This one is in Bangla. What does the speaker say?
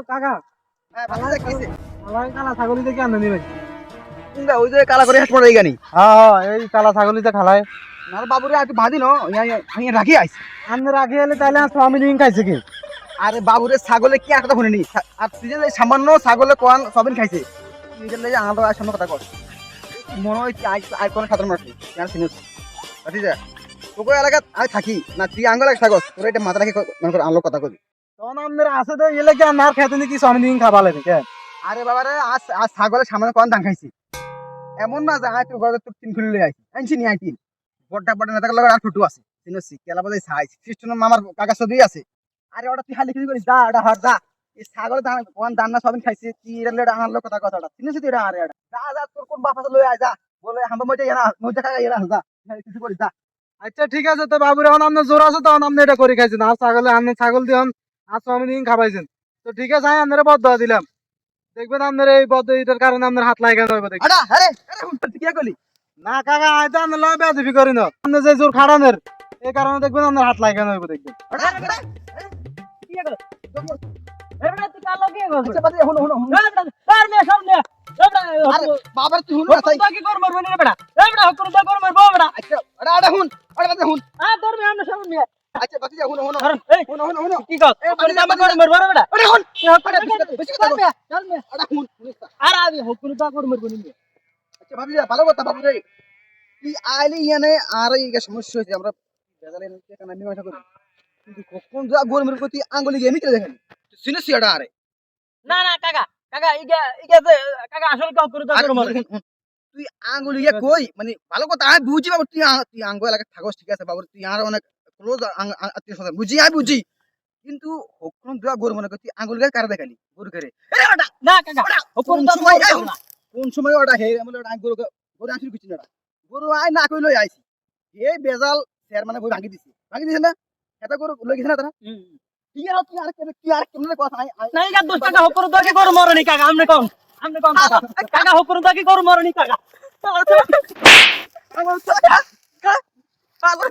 কাকা কালা ছাগলি দেখে আনন্দ নিবে ওই যে কালা করে হাট পড়ে গানি হ্যাঁ এই কালা ছাগলিতে খালায় না বাবুরে একটু বাঁধি নো আমি রাখি আইছি আনন্দ রাখি এলে তাহলে স্বামী লিঙ্ক খাইছে কি আরে বাবুরে ছাগলে কি একটা শুনিনি আর তুই যে সামান্য ছাগলে কোন সবিন খাইছে নিজের লাগে আলাদা আর সামনে কথা কর মনে হয় আই কোন খাতর মারছি কেন শুনিস ঠিক আছে তোকে এলাকাত আমি থাকি না তুই আঙ্গল এক থাকস তোর এটা মাথা রাখি মনে কর আনলো কথা কবি তখন আমাদের আছে তো এলে কি আর খেতে নাকি স্বামী লিঙ্ক খাবা লাগে কেন আরে বাবারে আজ ছাগলের সামনে কোন ধান খাইছি এমন না যে আয় তোর ঘরে তোর তিন খুলে আইছি আনছি নি আইতিন বড়টা বড় নেতাকে লাগে আর ছোট আছে চিনছি কেলা বাজাই সাইজ খ্রিস্টান মামার কাকা ছবি আছে আরে ওটা তুই খালি কি করিস দা এটা হাট দা এই ছাগল দান কোন দান না সবিন খাইছে কি রে আনলো কথা কথাটা চিনছি তুই আরে এটা যা যা তোর কোন বাপ আছে লই আয় যা বলে হাম্বা মইতে এনা মইতে খাই এরা যা কিছু করিস যা আচ্ছা ঠিক আছে তো বাবুর এখন আপনার জোর আছে তখন আপনি এটা করে খাইছেন আর ছাগলে আপনি ছাগল দিয়ে আর স্বামী লিঙ্ক খাবাইছেন তো ঠিক আছে আমি আপনারা বদ্ধ দিলাম দেখবেন আপনার এই বদ্ধ এটার কারণে আপনার হাত লাগানো হবে দেখবেন আরে আরে আরে তুই কি কইলি না কাকা আমি তো আপনার লয় বেয়াদবি করি না আপনি যে জোর খাড়ানোর এই কারণে দেখবেন আপনার হাত লাগানো হবে দেখবেন আরে আরে কি গেল এবড়া তুই কালো কি করছ আচ্ছা বাদে হুন হুন হুন তার মে সামনে এবড়া আরে বাবার তুই হুন তাই কি কর মারব না এবড়া এবড়া হুকুম তো কর মারব এবড়া আচ্ছা আরে আরে হুন আরে বাদে হুন আ তোর মে আমরা সামনে আচ্ছা বাদে হুন হুন এই হুন হুন হুন কি কর তোর জামা কর মারব এবড়া আরে হুন আরে বেশি কথা তার মে তার মে আরে হুন আর আমি হুকুম তো কর মারব না আচ্ছা ভাবি ভালো কথা বাবু রে তুই আইলি ইয়ানে আর এই সমস্যা হয়েছে আমরা বেজালে কেন মীমাংসা করি কিন্তু কখন যা গরমের প্রতি আঙ্গুলি গেমি করে দেখেন শুনেছি এটা আরে না না কাকা কাকা ইগা কাকা আসল কাউ করে তো কর মারব তুই আঙ্গুলি ইয়া কই মানে ভালো কথা আমি বুঝি বাবু তুই আঙ্গুল এলাকা থাকস ঠিক আছে বাবু তুই আর অনেক ক্লোজ আত্মীয় স্বজন বুঝি আমি বুঝি কিন্তু কখন যা গরম মনে করতি আঙ্গুল গায়ে কারা দেখালি গরু করে আরে ওটা না কাকা হুকুম তো কর না কোন সময় ওটা হে আমলে ওটা গরু গরু আসিল কিছু না গরু আই না কই লই আইছি এই বেজাল চেয়ার মানে বই ভাঙি দিছে না এটা গরু লই গেছে না তারা কি আর কেমন কথা নাই না ইগা 10 টাকা হুকুম তো কি কর মারনি কাকা আমনে কোন কাকা কাকা হুকুম তো কি কর মারনি কাকা আমার